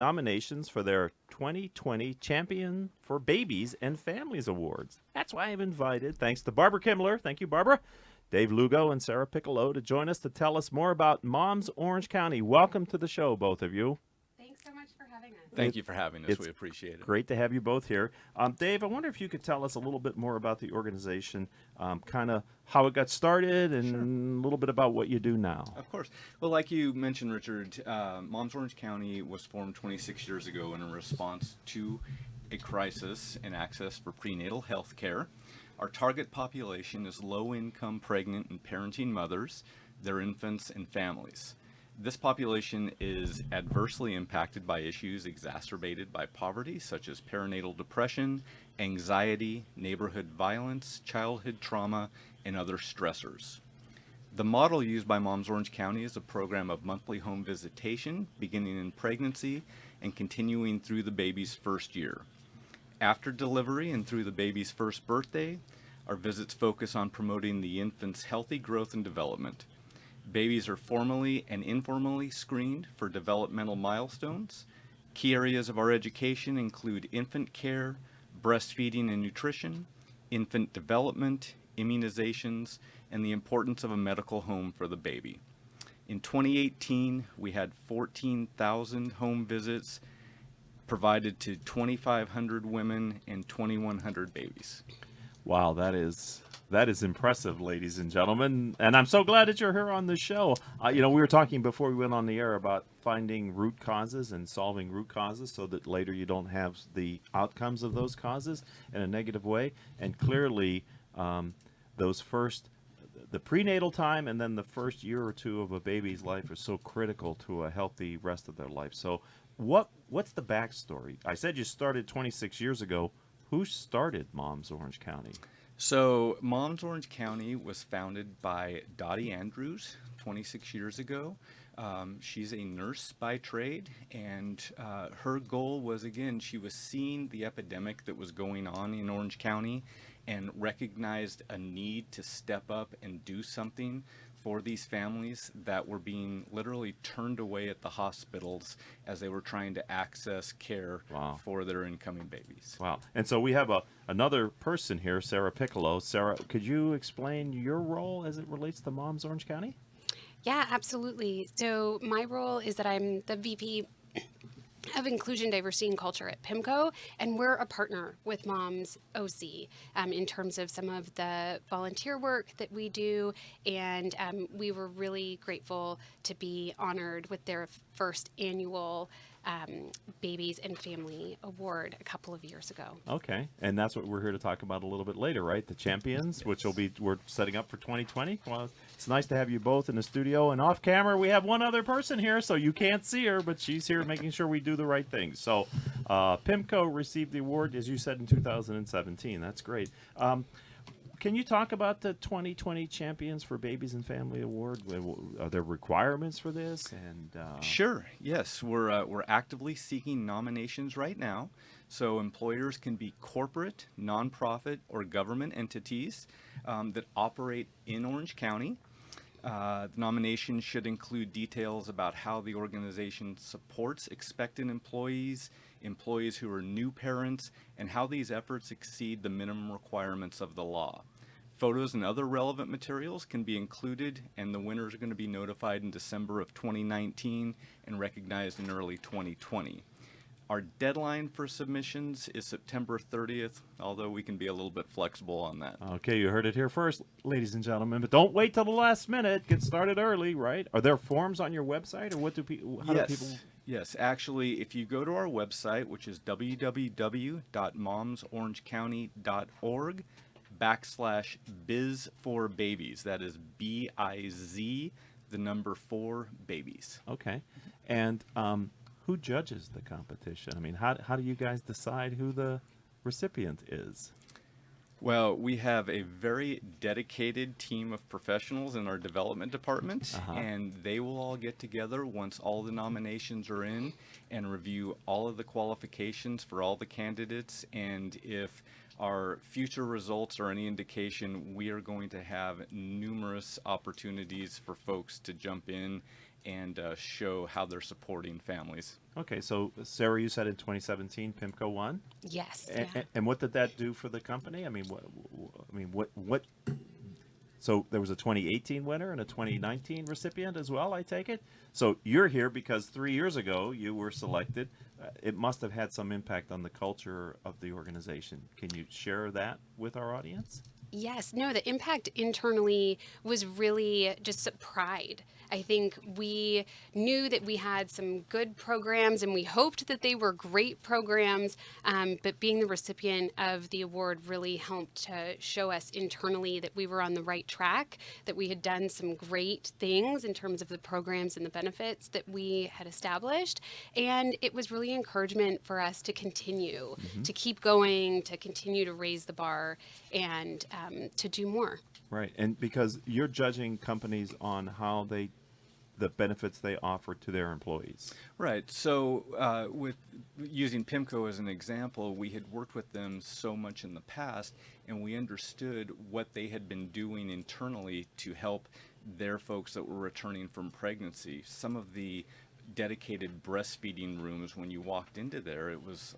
nominations for their 2020 Champion for Babies and Families Awards. That's why I've invited, thanks to Barbara Kimmler, thank you, Barbara, Dave Lugo, and Sarah Piccolo to join us to tell us more about Moms Orange County. Welcome to the show, both of you. Thanks so much for having us. Thank you for having us. It's We appreciate it. Great to have you both here. Dave, I wonder if you could tell us a little bit more about the organization, kind of how it got started, and a little bit about what you do now. Of course. Well, like you mentioned, Richard, Moms Orange County was formed 26 years ago in a response to a crisis in access for prenatal health care. Our target population is low-income pregnant and parenting mothers, their infants, and families. This population is adversely impacted by issues exacerbated by poverty, such as perinatal depression, anxiety, neighborhood violence, childhood trauma, and other stressors. The model used by Moms Orange County is a program of monthly home visitation, beginning in pregnancy and continuing through the baby's first year. After delivery and through the baby's first birthday, our visits focus on promoting the infant's healthy growth and development. Babies are formally and informally screened for developmental milestones. Key areas of our education include infant care, breastfeeding and nutrition, infant development, immunizations, and the importance of a medical home for the baby. In 2018, we had 14,000 home visits provided to 2,500 women and 2,100 babies. Wow, that is impressive, ladies and gentlemen. And I'm so glad that you're here on the show. We were talking before we went on the air about finding root causes and solving root causes so that later you don't have the outcomes of those causes in a negative way. And clearly, the prenatal time and then the first year or two of a baby's life are so critical to a healthy rest of their life. So what's the backstory? I said you started 26 years ago. Who started Moms Orange County? So Moms Orange County was founded by Dottie Andrews 26 years ago. She's a nurse by trade, and her goal was, again, she was seeing the epidemic that was going on in Orange County and recognized a need to step up and do something for these families that were being literally turned away at the hospitals as they were trying to access care for their incoming babies. Wow. And so we have another person here, Sarah Piccolo. Sarah, could you explain your role as it relates to Moms Orange County? Yeah, absolutely. So my role is that I'm the VP of Inclusion, Diversity, and Culture at PIMCO, and we're a partner with Moms OC in terms of some of the volunteer work that we do, and we were really grateful to be honored with their first annual Babies and Family Award a couple of years ago. Okay, and that's what we're here to talk about a little bit later, right? The champions, which we're setting up for 2020. Well, it's nice to have you both in the studio, and off camera we have one other person here, so you can't see her, but she's here making sure we do the right thing. So, PIMCO received the award, as you said, in 2017. That's great. Can you talk about the 2020 Champions for Babies and Family Award? Are there requirements for this? And Sure. Yes, we're actively seeking nominations right now. So employers can be corporate, nonprofit, or government entities that operate in Orange County. The nomination should include details about how the organization supports expectant employees, employees who are new parents, and how these efforts exceed the minimum requirements of the law. Photos and other relevant materials can be included, and the winners are going to be notified in December of 2019 and recognized in early 2020. Our deadline for submissions is September 30th, although we can be a little bit flexible on that. Okay, you heard it here first, ladies and gentlemen, but don't wait till the last minute. Get started early, right? Are there forms on your website, or do people? Yes, actually, if you go to our website, which is www.momsorangecounty.org/biz4babies. That is BIZ, the number 4 babies. Okay, and who judges the competition? I mean, how do you guys decide who the recipient is? Well, we have a very dedicated team of professionals in our development department, and they will all get together once all the nominations are in and review all of the qualifications for all the candidates. And if our future results are any indication, we are going to have numerous opportunities for folks to jump in and show how they're supporting families. Okay, so Sarah, you said in 2017 PIMCO won, Yes. and, Yeah. and what did that do for the company? I mean, what? So there was a 2018 winner and a 2019 recipient as well, I take it. So you're here because 3 years ago you were selected. It must have had some impact on the culture of the organization. Can you share that with our audience? Yes, no, the impact internally was really just pride. I think we knew that we had some good programs and we hoped that they were great programs, but being the recipient of the award really helped to show us internally that we were on the right track, that we had done some great things in terms of the programs and the benefits that we had established. And it was really encouragement for us to continue, to keep going, to continue to raise the bar and to do more. Right, and because you're judging companies on how the benefits they offer to their employees. Right. So, with using PIMCO as an example, we had worked with them so much in the past, and we understood what they had been doing internally to help their folks that were returning from pregnancy. Some of the dedicated breastfeeding rooms, when you walked into there, it was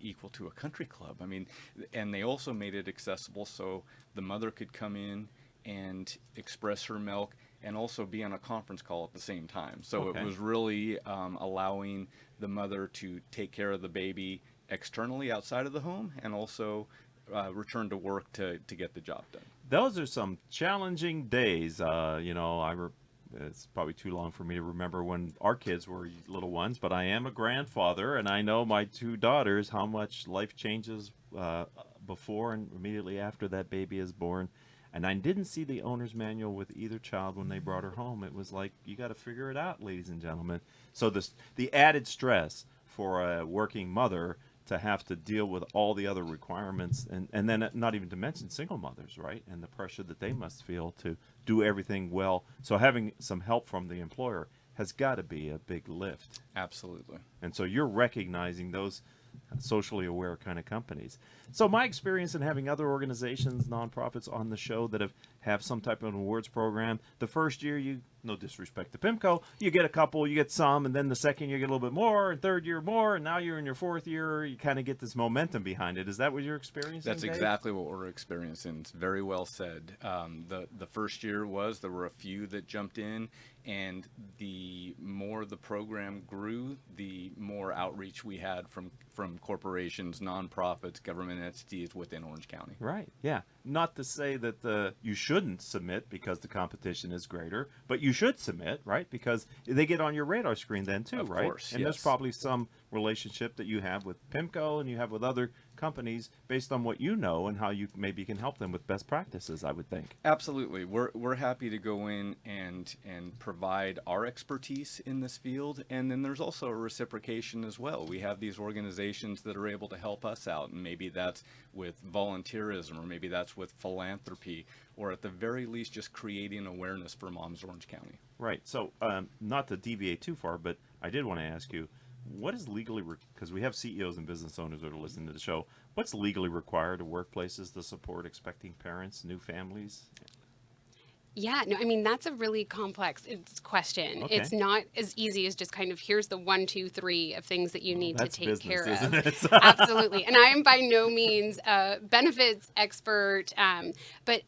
equal to a country club. I mean, and they also made it accessible so the mother could come in and express her milk and also be on a conference call at the same time. So Okay. it was really allowing the mother to take care of the baby externally outside of the home and also return to work to get the job done. Those are some challenging days. It's probably too long for me to remember when our kids were little ones, but I am a grandfather, and I know my two daughters how much life changes before and immediately after that baby is born. And I didn't see the owner's manual with either child when they brought her home. It was like, you got to figure it out, ladies and gentlemen. So the added stress for a working mother to have to deal with all the other requirements, and then not even to mention single mothers, right? And the pressure that they must feel to do everything well. So having some help from the employer has got to be a big lift. Absolutely. And so you're recognizing those socially aware kind of companies. So my experience in having other organizations, nonprofits on the show that have some type of an awards program, the first year you, no disrespect to PIMCO, you get a couple, you get some, and then the second year you get a little bit more, and third year more, and now you're in your fourth year, you kind of get this momentum behind it. Is that what you're experiencing? That's Dave? exactly what we're experiencing. It's very well said. The first year there were a few that jumped in, and the more the program grew, the more outreach we had from corporations, nonprofits, government entities within Orange County. Right. Yeah. Not to say that you shouldn't submit because the competition is greater, but you should submit, right? Because they get on your radar screen then too, Of right? course, And there's yes. probably some relationship that you have with PIMCO and you have with other companies based on what you know and how you maybe can help them with best practices, I would think. Absolutely. We're happy to go in and provide our expertise in this field, and then there's also a reciprocation as well. We have these organizations that are able to help us out, and maybe that's with volunteerism, or maybe that's with philanthropy, or at the very least just creating awareness for Moms Orange County. Right. So not to deviate too far, but I did want to ask you, what is legally, because we have CEOs and business owners that are listening to the show, what's legally required of workplaces to support expecting parents, new families? Yeah, no, I mean, that's a really complex question. Okay. It's not as easy as just kind of here's the 1, 2, 3 of things that you need to That's take business, care isn't of. it? Absolutely. And I am by no means a benefits expert, but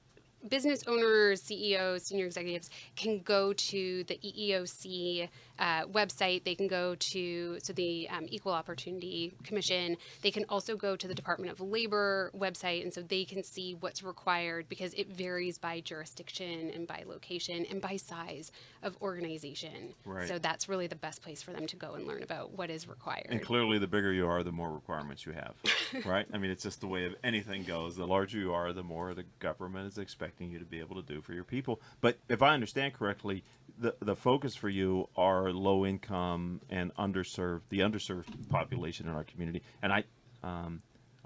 business owners, CEOs, senior executives can go to the EEOC website. They can go to the Equal Opportunity Commission. They can also go to the Department of Labor website, and so they can see what's required because it varies by jurisdiction and by location and by size of organization. Right. So that's really the best place for them to go and learn about what is required. And clearly, the bigger you are, the more requirements you have, right? I mean, it's just the way of anything goes. The larger you are, the more the government is expecting you to be able to do for your people. But if I understand correctly, the focus for you are low income and the underserved population in our community. And I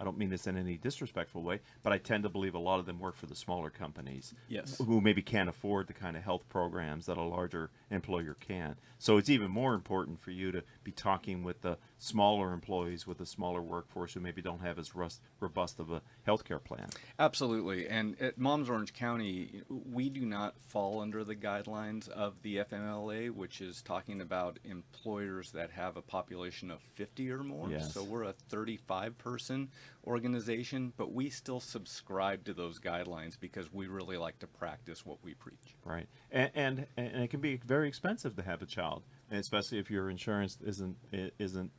don't mean this in any disrespectful way, but I tend to believe a lot of them work for the smaller companies Yes. who maybe can't afford the kind of health programs that a larger employer can. So it's even more important for you to be talking with the smaller employees with a smaller workforce who maybe don't have as robust of a healthcare plan. Absolutely. And at Moms Orange County, we do not fall under the guidelines of the FMLA, which is talking about employers that have a population of 50 or more. Yes. So we're a 35-person organization, but we still subscribe to those guidelines because we really like to practice what we preach. Right, and it can be very expensive to have a child, and especially if your insurance isn't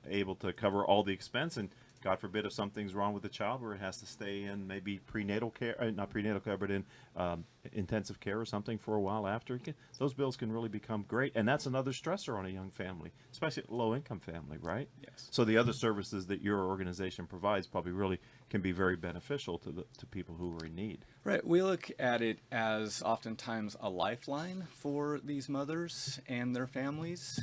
able to cover all the expense, and God forbid if something's wrong with the child where it has to stay in maybe prenatal care, not prenatal care, but in intensive care or something for a while after. Those bills can really become great, and that's another stressor on a young family, especially a low-income family, right? Yes. So the other services that your organization provides probably really can be very beneficial to people who are in need. Right. We look at it as oftentimes a lifeline for these mothers and their families.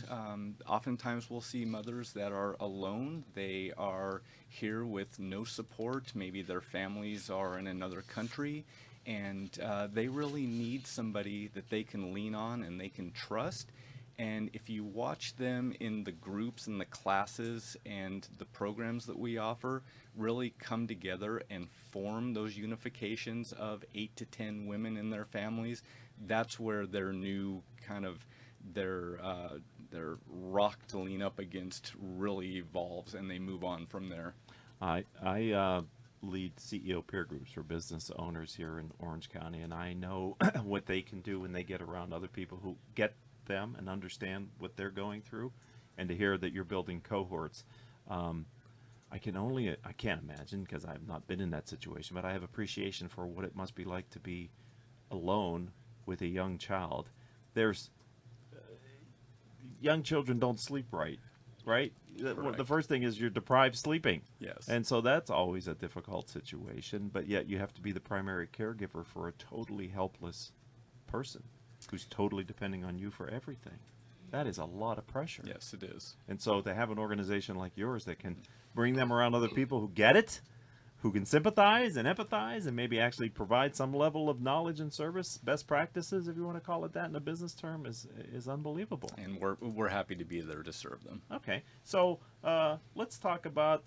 Oftentimes we'll see mothers that are alone. They are here with no support. Maybe their families are in another country, and they really need somebody that they can lean on and they can trust. And if you watch them in the groups and the classes and the programs that we offer really come together and form those unifications of 8 to 10 women in their families, that's where their new kind of their rock to lean up against really evolves, and they move on from there. I lead CEO peer groups for business owners here in Orange County, and I know what they can do when they get around other people who get them and understand what they're going through, and to hear that you're building cohorts. I can't imagine, because I've not been in that situation, but I have appreciation for what it must be like to be alone with a young child. There's young children don't sleep right? The first thing is you're deprived sleeping. Yes. And so that's always a difficult situation, but yet you have to be the primary caregiver for a totally helpless person who's totally depending on you for everything. That is a lot of pressure. Yes, it is. And so to have an organization like yours that can bring them around other people who get it, who can sympathize and empathize and maybe actually provide some level of knowledge and service, best practices, if you want to call it that in a business term, is unbelievable. And we're happy to be there to serve them. Okay, so let's talk about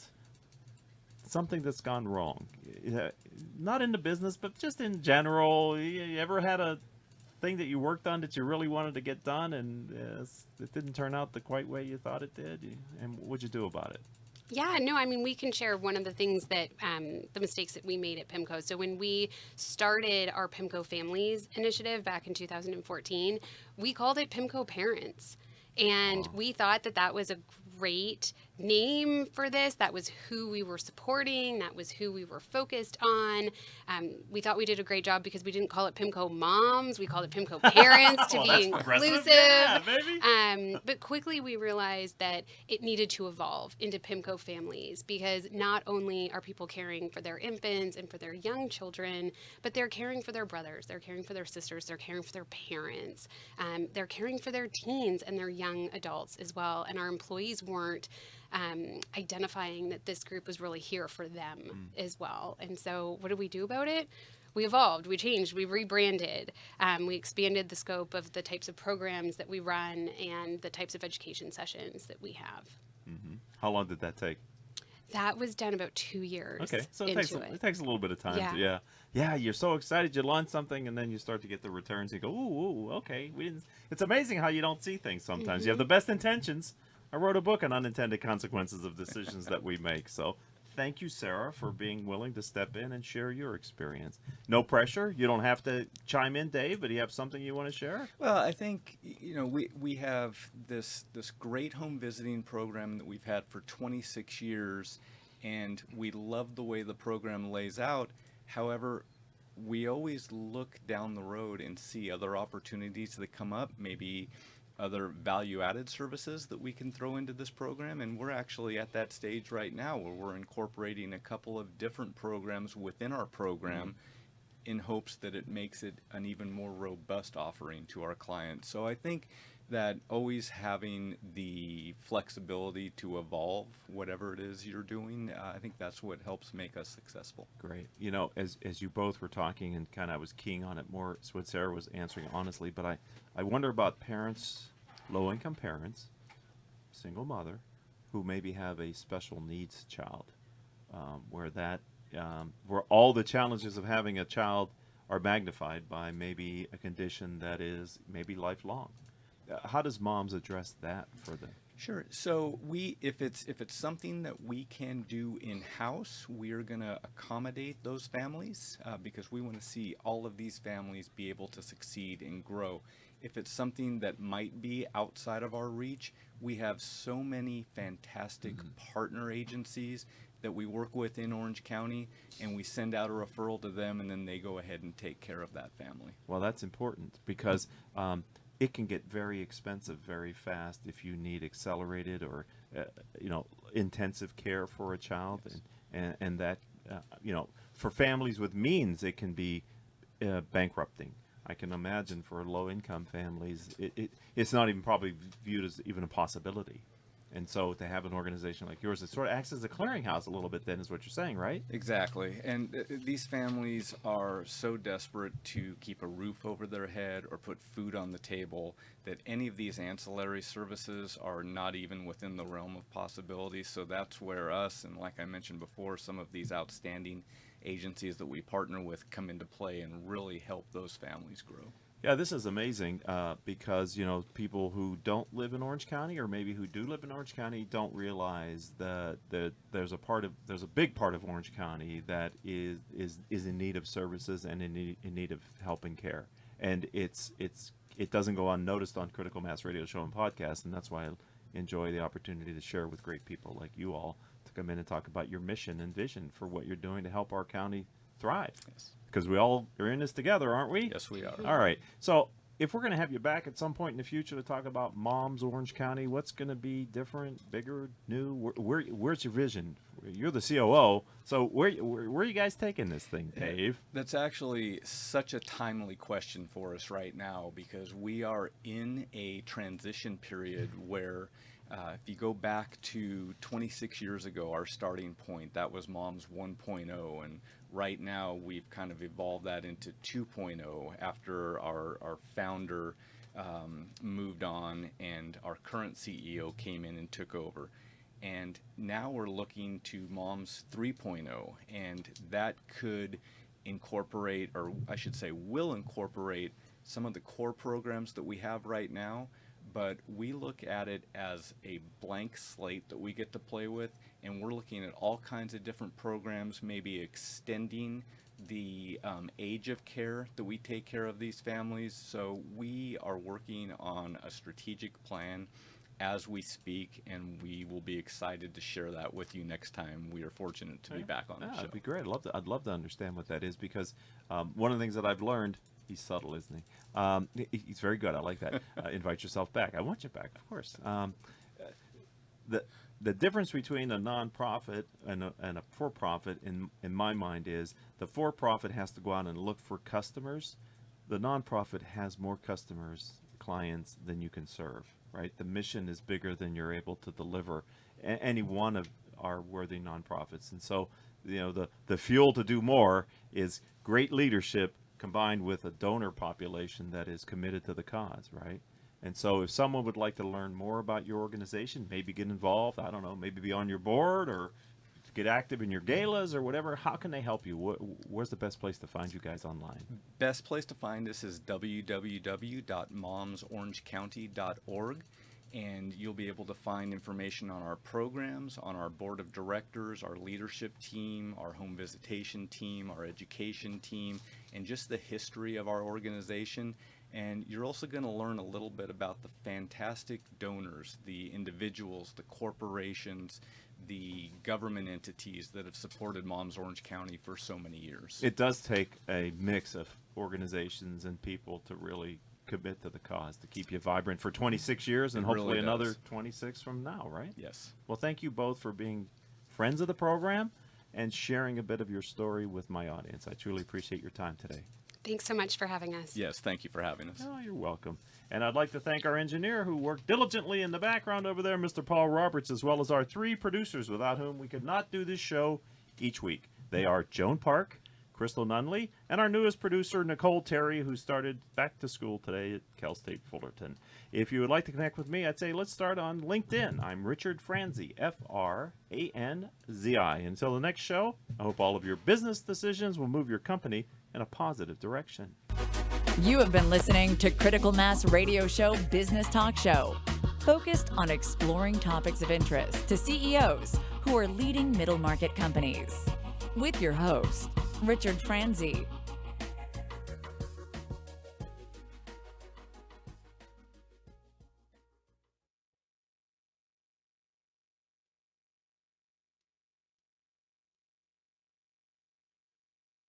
something that's gone wrong. Not in the business, but just in general. You ever had a thing that you worked on that you really wanted to get done and it didn't turn out the quite way you thought it did? And what'd you do about it? Yeah, no, I mean, we can share one of the things that the mistakes that we made at PIMCO. So when we started our PIMCO Families initiative back in 2014, we called it PIMCO Parents. And we thought that that was a great name for this. That was who we were supporting. That was who we were focused on. We thought we did a great job because we didn't call it PIMCO Moms. We called it PIMCO Parents to be inclusive. Yeah, baby. But quickly we realized that it needed to evolve into PIMCO Families, because not only are people caring for their infants and for their young children, but they're caring for their brothers, they're caring for their sisters, they're caring for their parents, they're caring for their teens and their young adults as well. And our employees weren't identifying that this group was really here for them as well. And so what did we do about it? We evolved, we changed, we rebranded, we expanded the scope of the types of programs that we run and the types of education sessions that we have. Mm-hmm. How long did that take? That was done about 2 years. Okay, so it takes a little bit of time. Yeah. Yeah, you're so excited you launch something and then you start to get the returns. You go, ooh, okay. It's amazing how you don't see things sometimes. Mm-hmm. You have the best intentions. I wrote a book on unintended consequences of decisions that we make. So thank you, Sarah, for being willing to step in and share your experience. No pressure. You don't have to chime in, Dave, but do you have something you want to share? Well, I think, we have this great home visiting program that we've had for 26 years, and we love the way the program lays out. However, we always look down the road and see other opportunities that come up, maybe other value-added services that we can throw into this program, and we're actually at that stage right now where we're incorporating a couple of different programs within our program in hopes that it makes it an even more robust offering to our clients. So I think that always having the flexibility to evolve whatever it is you're doing, I think that's what helps make us successful. Great. As you both were talking, and kind of I was keying on it more, so what Sarah was answering honestly, but I wonder about parents, low-income parents, single mother, who maybe have a special needs child, where all the challenges of having a child are magnified by maybe a condition that is maybe lifelong. How does moms address that for them? Sure. So if it's something that we can do in house, we are going to accommodate those families because we want to see all of these families be able to succeed and grow. If it's something that might be outside of our reach, we have so many fantastic partner agencies that we work with in Orange County, and we send out a referral to them, and then they go ahead and take care of that family. Well, that's important because it can get very expensive very fast if you need accelerated or intensive care for a child, Yes. and that for families with means it can be bankrupting. I can imagine for low-income families, it's not even probably viewed as even a possibility. And so to have an organization like yours, it sort of acts as a clearinghouse a little bit then is what you're saying, right? Exactly. And these families are so desperate to keep a roof over their head or put food on the table that any of these ancillary services are not even within the realm of possibility. So that's where us, and like I mentioned before, some of these outstanding agencies that we partner with come into play and really help those families grow. Yeah, this is amazing because people who don't live in Orange County, or maybe who do live in Orange County, don't realize that there's a big part of Orange County that is in need of services and in need of help and care, and it doesn't go unnoticed on Critical Mass Radio Show and podcast, and that's why I enjoy the opportunity to share with great people like you all to come in and talk about your mission and vision for what you're doing to help our county thrive. Yes. Because we all are in this together, aren't we? Yes, we are. All right. So if we're going to have you back at some point in the future to talk about Moms Orange County, what's going to be different, bigger, new? Where's your vision? You're the COO. So where are you guys taking this thing, Dave? That's actually such a timely question for us right now because we are in a transition period where if you go back to 26 years ago, our starting point, that was Moms 1.0, and right now we've kind of evolved that into 2.0 after our founder moved on and our current CEO came in and took over. And now we're looking to Moms 3.0, and that could incorporate, or I should say will incorporate, some of the core programs that we have right now, but we look at it as a blank slate that we get to play with, and we're looking at all kinds of different programs, maybe extending the age of care that we take care of these families. So we are working on a strategic plan as we speak, and we will be excited to share that with you next time we are fortunate to be back on the show. That'd be great. I'd love to understand what that is because one of the things that I've learned. He's subtle, isn't he? He's very good. I like that. Invite yourself back. I want you back, of course. The difference between a nonprofit and a for-profit, in my mind, is the for-profit has to go out and look for customers. The nonprofit has more customers, clients, than you can serve. Right? The mission is bigger than you're able to deliver. Any one of our worthy nonprofits, and so the fuel to do more is great leadership combined with a donor population that is committed to the cause, right? And so if someone would like to learn more about your organization, maybe get involved, I don't know, maybe be on your board or get active in your galas or whatever, how can they help you? Where's the best place to find you guys online? Best place to find us is www.momsorangecounty.org, and you'll be able to find information on our programs, on our board of directors, our leadership team, our home visitation team, our education team, and just the history of our organization. And you're also going to learn a little bit about the fantastic donors, the individuals, the corporations, the government entities that have supported Moms Orange County for so many years. It does take a mix of organizations and people to really commit to the cause, to keep you vibrant for 26 years and hopefully another 26 from now, right? Yes. Well, thank you both for being friends of the program and sharing a bit of your story with my audience. I truly appreciate your time today. Thanks so much for having us. Yes, thank you for having us. Oh, you're welcome. And I'd like to thank our engineer who worked diligently in the background over there, Mr. Paul Roberts, as well as our 3 producers without whom we could not do this show each week. They are Joan Park, Crystal Nunley, and our newest producer, Nicole Terry, who started back to school today at Cal State Fullerton. If you would like to connect with me, I'd say let's start on LinkedIn. I'm Richard Franzi, Franzi. Until the next show, I hope all of your business decisions will move your company in a positive direction. You have been listening to Critical Mass Radio Show Business Talk Show, focused on exploring topics of interest to CEOs who are leading middle market companies. With your host, Richard Franzi.